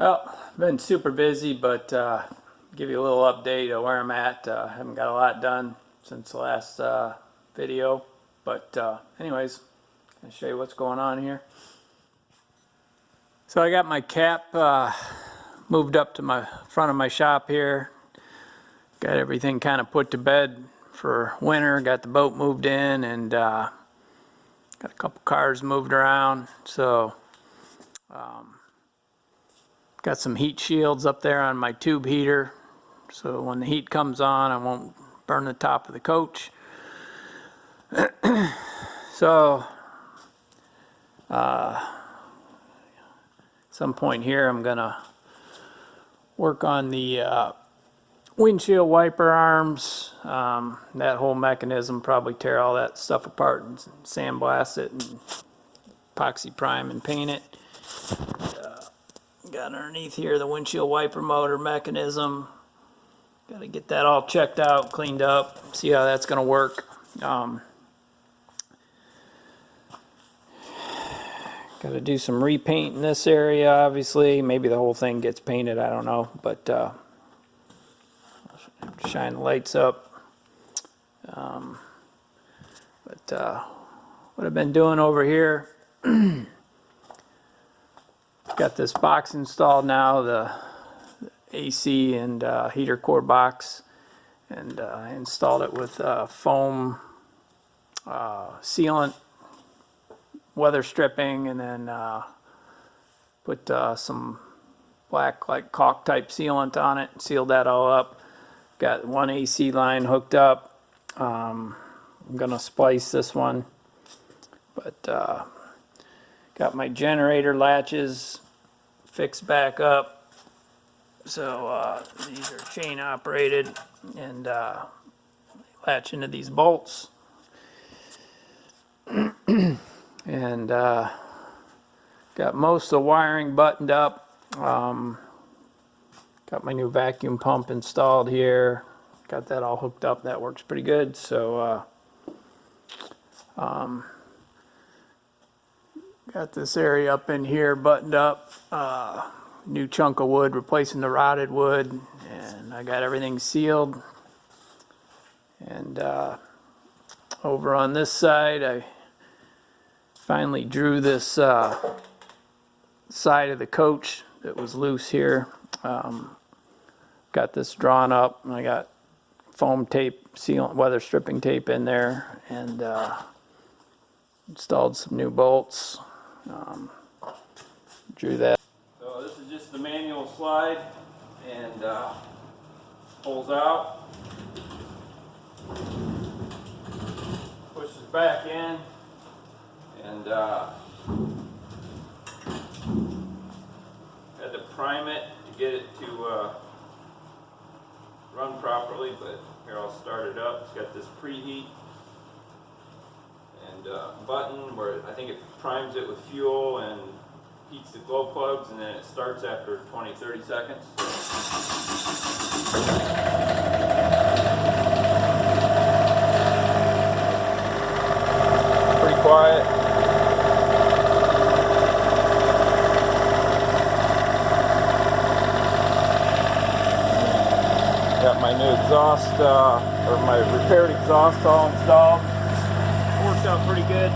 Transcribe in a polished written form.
Well, been super busy, but give you a little update of where I'm at. Haven't got a lot done since the last video, but anyways, I'll show you what's going on here. So I got my cap moved up to my front of my shop here. Got everything kind of put to bed for winter. Got the boat moved in, and got a couple cars moved around. So got some heat shields up there on my tube heater, so when the heat comes on, I won't burn the top of the coach. So some point here I'm gonna work on the windshield wiper arms. That whole mechanism, probably tear all that stuff apart and sandblast it and epoxy prime and paint it. Got underneath here the windshield wiper motor mechanism. Got to get that all checked out, cleaned up, see how that's going to work. Got to do some repaint in this area, obviously. Maybe the whole thing gets painted, I don't know. But shine the lights up. What I've been doing over here, got this box installed now, the AC and heater core box, and I installed it with foam sealant, weather stripping, and then put some black like caulk type sealant on it, sealed that all up. Got one AC line hooked up. I'm gonna splice this one, but got my generator latches fixed back up. So these are chain operated, and latch into these bolts. And got most of the wiring buttoned up. Got my new vacuum pump installed here. Got that all hooked up. That works pretty good. So got this area up in here buttoned up. New chunk of wood, replacing the rotted wood, and I got everything sealed. And over on this side, I finally drew this side of the coach that was loose here. Got this drawn up, and I got foam tape, sealant, weather stripping tape in there, and installed some new bolts. Drew that. So this is just the manual slide, and pulls out, pushes back in, and had to prime it to get it to run properly, but here I'll start it up. It's got this preheat and button where I think it primes it with fuel and heats the glow plugs, and then it starts after 20-30 seconds. Pretty quiet. Got my new exhaust, or my repaired exhaust all installed. Worked out pretty good.